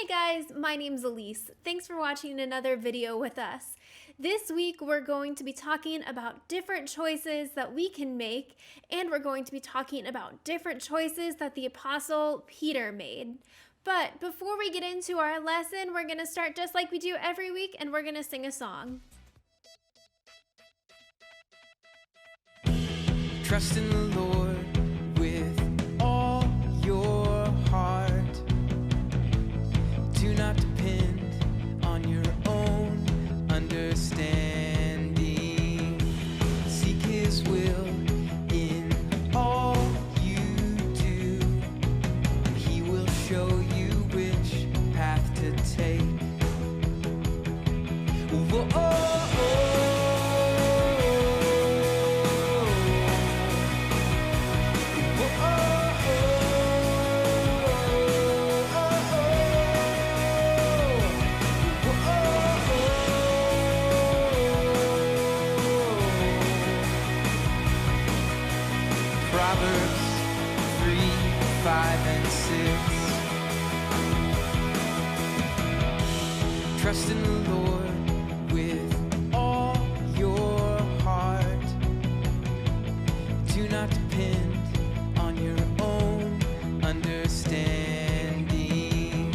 Hey guys, my name's Elise. Thanks for watching another video with us. This week we're going to be talking about different choices that we can make, and we're going to be talking about different choices that the Apostle Peter made. But before we get into our lesson, we're going to start just like we do every week, and we're going to sing a song. Trust in the Lord with all your heart. Do not depend on your own understanding. Seek His will in all you do, and He will show you which path to take. Proverbs 3, 5, and 6. Trust in the Lord with all your heart. Do not depend on your own understanding.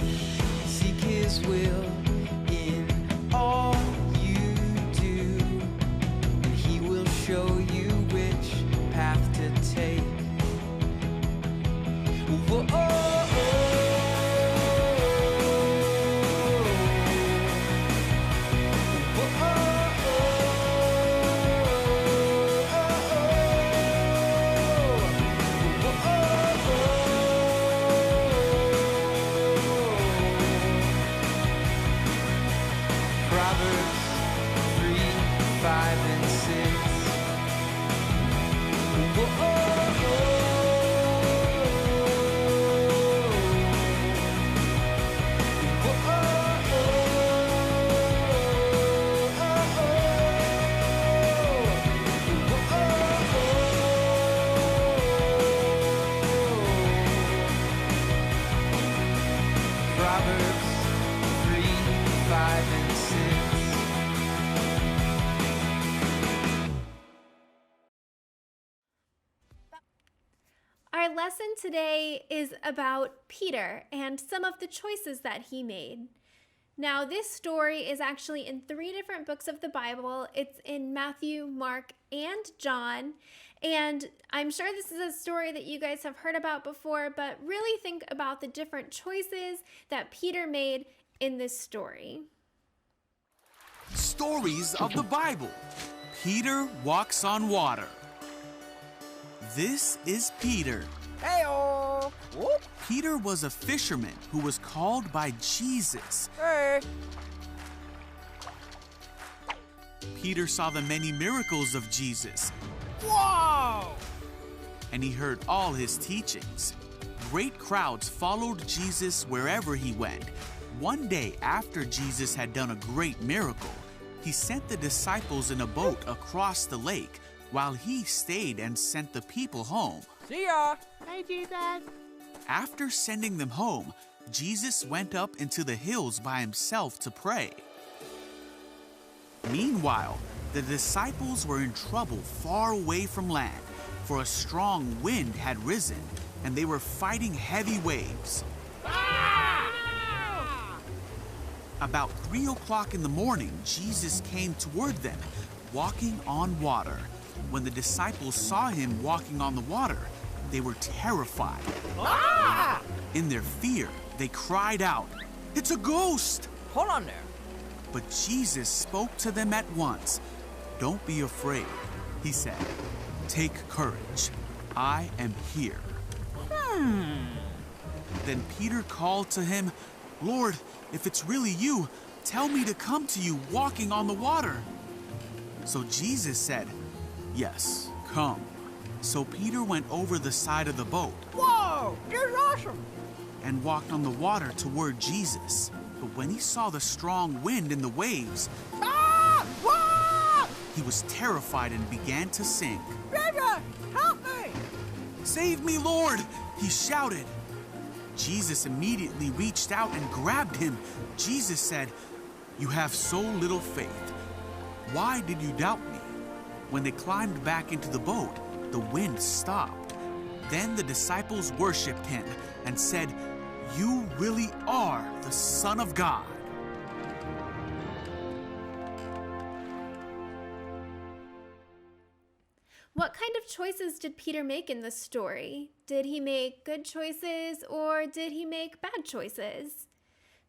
Seek His will in all you do, and He will show you which path to take. Proverbs 3, 5, and 6. Proverbs 3, 5, and 6. Our lesson today is about Peter and some of the choices that he made. Now, this story is actually in 3 different books of the Bible. It's in Matthew, Mark, and John. And I'm sure this is a story that you guys have heard about before, but really think about the different choices that Peter made in this story. Stories of the Bible. Peter walks on water. This is Peter. Hey-o! Whoop! Peter was a fisherman who was called by Jesus. Hey! Peter saw the many miracles of Jesus, Whoa! and he heard all his teachings. Great crowds followed Jesus wherever he went. One day after Jesus had done a great miracle, he sent the disciples in a boat across the lake while he stayed and sent the people home. See ya! Hey, Jesus! After sending them home, Jesus went up into the hills by himself to pray. Meanwhile, the disciples were in trouble far away from land, for a strong wind had risen, and they were fighting heavy waves. About 3 o'clock in the morning, Jesus came toward them, walking on water. When the disciples saw him walking on the water, they were terrified. In their fear, they cried out, "It's a ghost!" Hold on there. But Jesus spoke to them at once. "Don't be afraid," he said. "Take courage. I am here." Then Peter called to him, "Lord, if it's really you, tell me to come to you walking on the water." So Jesus said, "Yes, come." So Peter went over the side of the boat Whoa! You're awesome! and walked on the water toward Jesus. But when he saw the strong wind and the waves, Whoa! he was terrified and began to sink. Peter, help me! "Save me, Lord!" he shouted. Jesus immediately reached out and grabbed him. Jesus said, "You have so little faith. Why did you doubt me?" When they climbed back into the boat, the wind stopped. Then the disciples worshiped him and said, "You really are the Son of God." What kind of choices did Peter make in this story? Did he make good choices or did he make bad choices?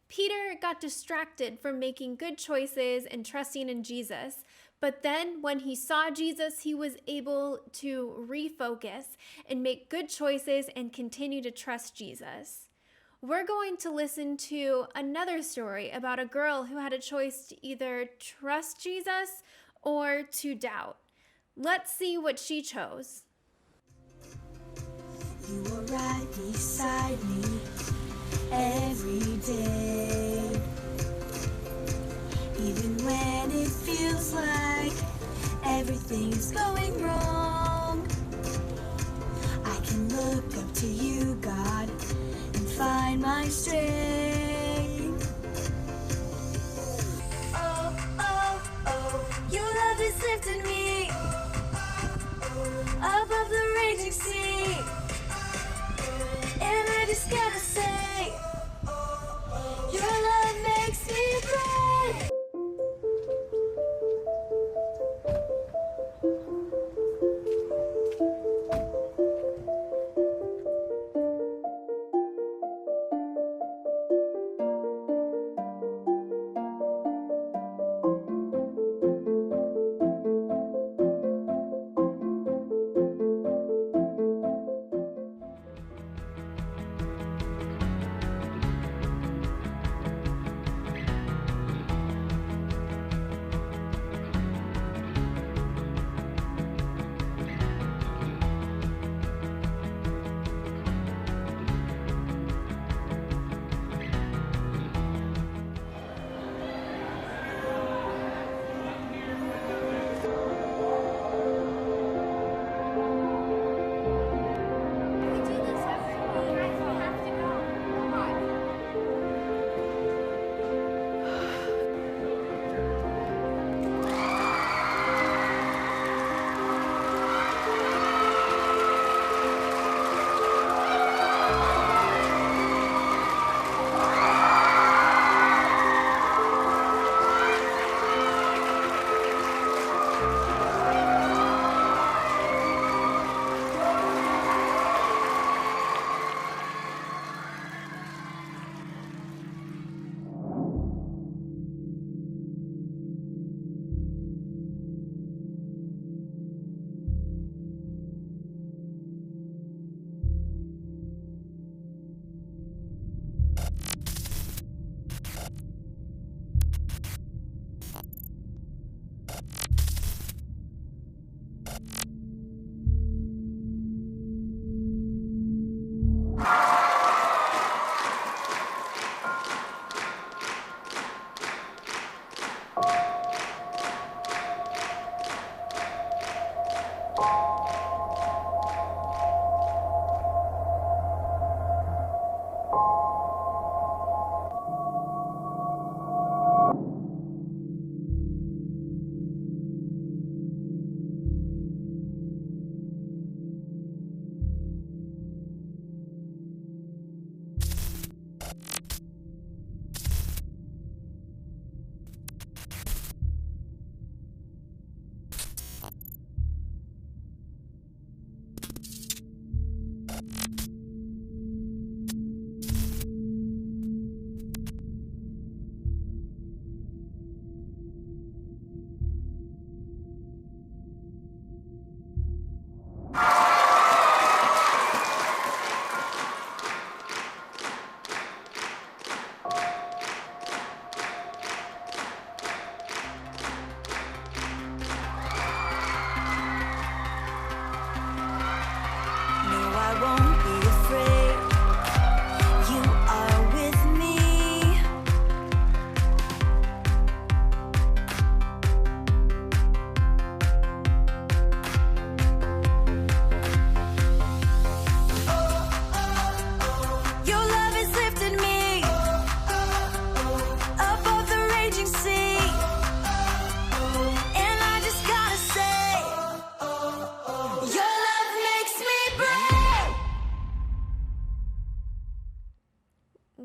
Peter got distracted from making good choices and trusting in Jesus. But then when he saw Jesus, he was able to refocus and make good choices and continue to trust Jesus. We're going to listen to another story about a girl who had a choice to either trust Jesus or to doubt. Let's see what she chose. You were right beside me every day. Even when it feels like everything's going wrong, I can look up to you, God, and find my strength. Oh, oh, oh, your love is lifting me above the raging sea. And I just gotta say, your love makes me brave.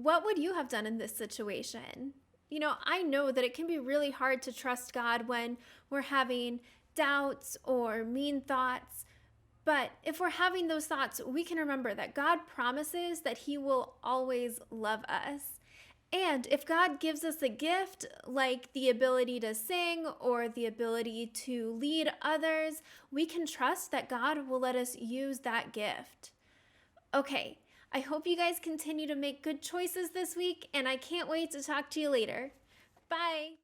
what would you have done in this situation? I know that it can be really hard to trust God when we're having doubts or mean thoughts. But if we're having those thoughts, we can remember that God promises that He will always love us. And if God gives us a gift like the ability to sing or the ability to lead others, we can trust that God will let us use that gift. Okay, I hope you guys continue to make good choices this week, and I can't wait to talk to you later. Bye.